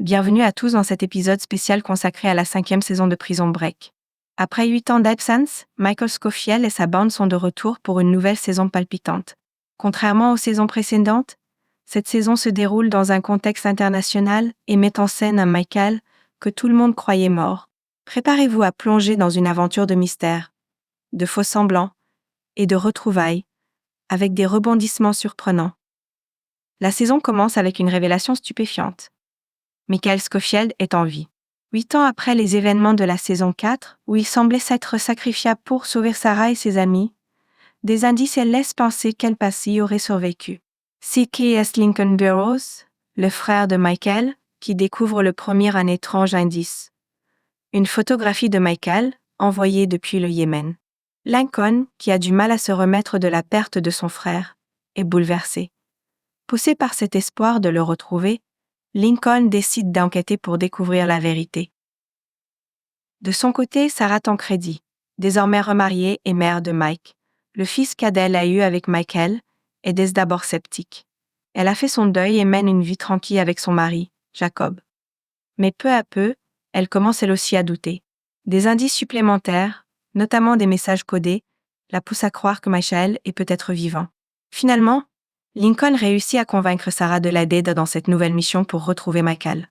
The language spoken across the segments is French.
Bienvenue à tous dans cet épisode spécial consacré à la 5e saison de Prison Break. Après 8 ans d'absence, Michael Scofield et sa bande sont de retour pour une nouvelle saison palpitante. Contrairement aux saisons précédentes, cette saison se déroule dans un contexte international et met en scène un Michael que tout le monde croyait mort. Préparez-vous à plonger dans une aventure de mystère, de faux semblants et de retrouvailles, avec des rebondissements surprenants. La saison commence avec une révélation stupéfiante. Michael Scofield est en vie. 8 ans après les événements de la saison 4, où il semblait s'être sacrifié pour sauver Sarah et ses amis, des indices laissent penser qu'El Passy aurait survécu. C.K.S. Lincoln Burroughs, le frère de Michael, qui découvre le premier un étrange indice. Une photographie de Michael, envoyée depuis le Yémen. Lincoln, qui a du mal à se remettre de la perte de son frère, est bouleversé. Poussé par cet espoir de le retrouver, Lincoln décide d'enquêter pour découvrir la vérité. De son côté, Sarah Tancredi, désormais remariée et mère de Mike, le fils qu'Adèle a eu avec Michael, est d'abord sceptique. Elle a fait son deuil et mène une vie tranquille avec son mari, Jacob. Mais peu à peu, elle commence elle aussi à douter. Des indices supplémentaires, notamment des messages codés, la poussent à croire que Michael est peut-être vivant. Finalement, Lincoln réussit à convaincre Sarah de l'aider dans cette nouvelle mission pour retrouver Michael.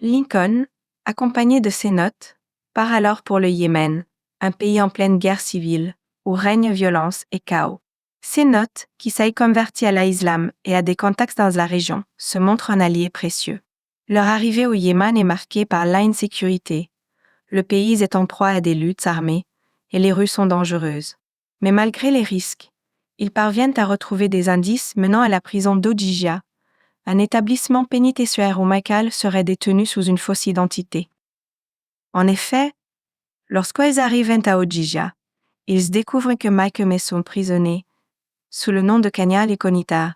Lincoln, accompagné de ses notes, part alors pour le Yémen, un pays en pleine guerre civile, où règne violence et chaos. Ses notes, qui s'est converti à l'islam et a des contacts dans la région, se montrent un allié précieux. Leur arrivée au Yémen est marquée par l'insécurité. Le pays est en proie à des luttes armées, et les rues sont dangereuses. Mais malgré les risques, ils parviennent à retrouver des indices menant à la prison d'Odijia, un établissement pénitentiaire où Michael serait détenu sous une fausse identité. En effet, lorsqu'ils arrivent à Odijia, ils découvrent que Michael est son prisonnier, sous le nom de Kanya Lekonita,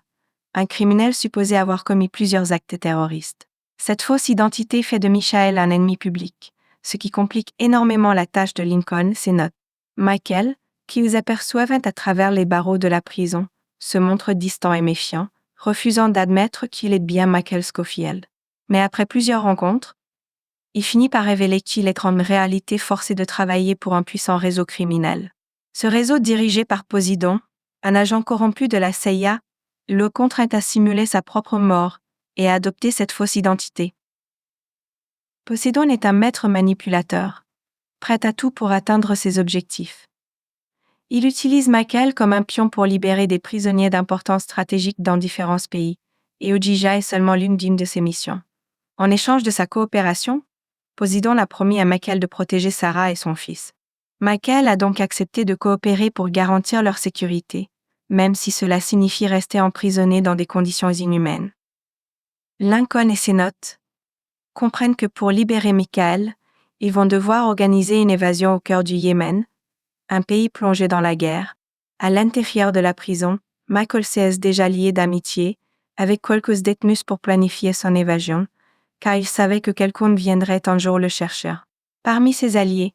un criminel supposé avoir commis plusieurs actes terroristes. Cette fausse identité fait de Michael un ennemi public, ce qui complique énormément la tâche de Lincoln, ses notes. Michael, qu'ils aperçoivent à travers les barreaux de la prison, se montre distant et méfiant, refusant d'admettre qu'il est bien Michael Scofield. Mais après plusieurs rencontres, il finit par révéler qu'il est en réalité forcé de travailler pour un puissant réseau criminel. Ce réseau dirigé par Posidon, un agent corrompu de la CIA, le contraint à simuler sa propre mort et à adopter cette fausse identité. Poséidon est un maître manipulateur, prêt à tout pour atteindre ses objectifs. Il utilise Michael comme un pion pour libérer des prisonniers d'importance stratégique dans différents pays, et Odija est seulement l'une de ses missions. En échange de sa coopération, Poséidon a promis à Michael de protéger Sarah et son fils. Michael a donc accepté de coopérer pour garantir leur sécurité, même si cela signifie rester emprisonné dans des conditions inhumaines. Lincoln et ses notes comprennent que pour libérer Michael, ils vont devoir organiser une évasion au cœur du Yémen, un pays plongé dans la guerre. À l'intérieur de la prison, Michael s'est déjà lié d'amitié avec quelques détenus pour planifier son évasion, car il savait que quelqu'un viendrait un jour le chercher. Parmi ses alliés,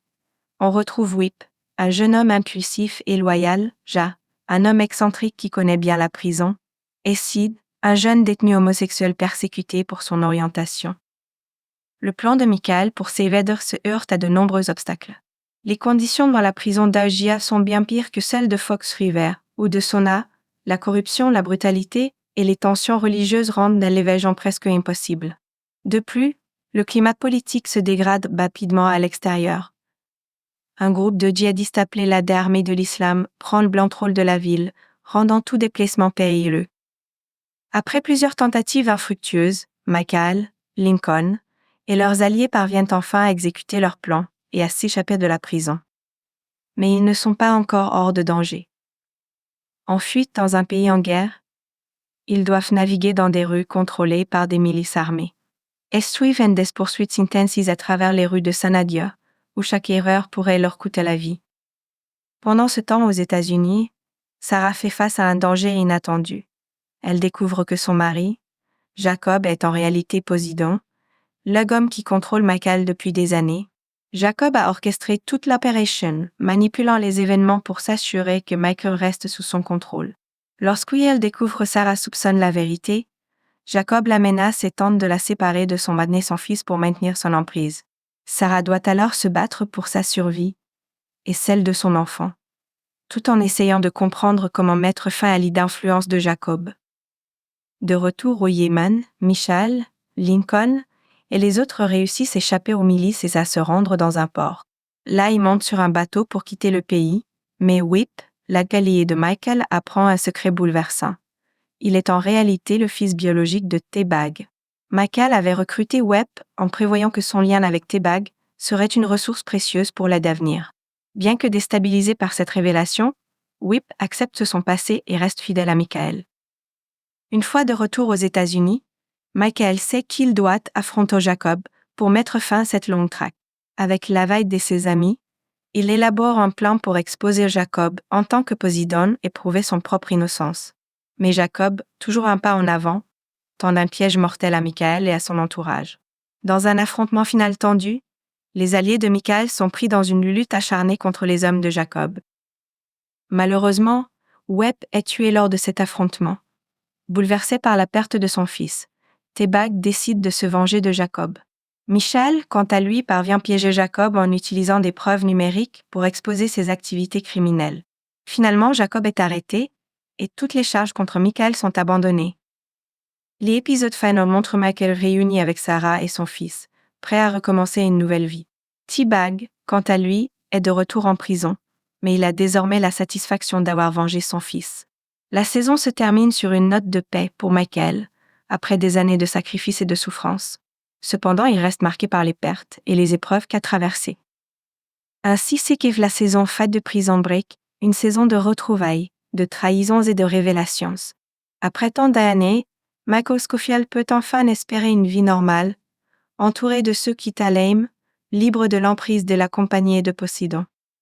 on retrouve Whip, un jeune homme impulsif et loyal, Ja, un homme excentrique qui connaît bien la prison, et Sid, un jeune détenu homosexuel persécuté pour son orientation. Le plan de Michael pour s'évader se heurte à de nombreux obstacles. Les conditions dans la prison d'Aujia sont bien pires que celles de Fox River ou de Sona. La corruption, la brutalité et les tensions religieuses rendent l'évasion presque impossible. De plus, le climat politique se dégrade rapidement à l'extérieur. Un groupe de djihadistes appelé la Armée de l'Islam prend le contrôle de la ville, rendant tout déplacement périlleux. Après plusieurs tentatives infructueuses, Michael, Lincoln et leurs alliés parviennent enfin à exécuter leur plan et à s'échapper de la prison. Mais ils ne sont pas encore hors de danger. En fuite dans un pays en guerre, ils doivent naviguer dans des rues contrôlées par des milices armées. Ils suivent des poursuites intenses à travers les rues de Sanadia, où chaque erreur pourrait leur coûter la vie. Pendant ce temps aux États-Unis, Sarah fait face à un danger inattendu. Elle découvre que son mari, Jacob, est en réalité Poséidon, l'homme qui contrôle Michael depuis des années. Jacob a orchestré toute l'opération, manipulant les événements pour s'assurer que Michael reste sous son contrôle. Lorsqu'elle découvre Sarah soupçonne la vérité, Jacob la menace et tente de la séparer de son naissant fils pour maintenir son emprise. Sarah doit alors se battre pour sa survie et celle de son enfant, tout en essayant de comprendre comment mettre fin à l'idée d'influence de Jacob. De retour au Yémen, Michael, Lincoln et les autres réussissent à échapper aux milices et à se rendre dans un port. Là, ils montent sur un bateau pour quitter le pays, mais Whip, l'allié de Michael, apprend un secret bouleversant. Il est en réalité le fils biologique de T-Bag. Michael avait recruté Webb en prévoyant que son lien avec T-Bag serait une ressource précieuse pour l'aide à venir. Bien que déstabilisé par cette révélation, Whip accepte son passé et reste fidèle à Michael. Une fois de retour aux États-Unis, Michael sait qu'il doit affronter Jacob pour mettre fin à cette longue traque. Avec l'aide de ses amis, il élabore un plan pour exposer Jacob en tant que Poséidon et prouver son propre innocence. Mais Jacob, toujours un pas en avant, tend un piège mortel à Michael et à son entourage. Dans un affrontement final tendu, les alliés de Michael sont pris dans une lutte acharnée contre les hommes de Jacob. Malheureusement, Webb est tué lors de cet affrontement. Bouleversé par la perte de son fils, T-Bag décide de se venger de Jacob. Michael, quant à lui, parvient à piéger Jacob en utilisant des preuves numériques pour exposer ses activités criminelles. Finalement, Jacob est arrêté et toutes les charges contre Michael sont abandonnées. L'épisode final montre Michael réuni avec Sarah et son fils, prêt à recommencer une nouvelle vie. T-Bag, quant à lui, est de retour en prison, mais il a désormais la satisfaction d'avoir vengé son fils. La saison se termine sur une note de paix pour Michael, après des années de sacrifice et de souffrance. Cependant, il reste marqué par les pertes et les épreuves qu'a traversées. Ainsi s'équive la saison faite de Prison Break, une saison de retrouvailles, de trahisons et de révélations. Après tant d'années, Michael Scofield peut enfin espérer une vie normale, entouré de ceux qui l'aiment, libre de l'emprise de la compagnie et de Poséidon.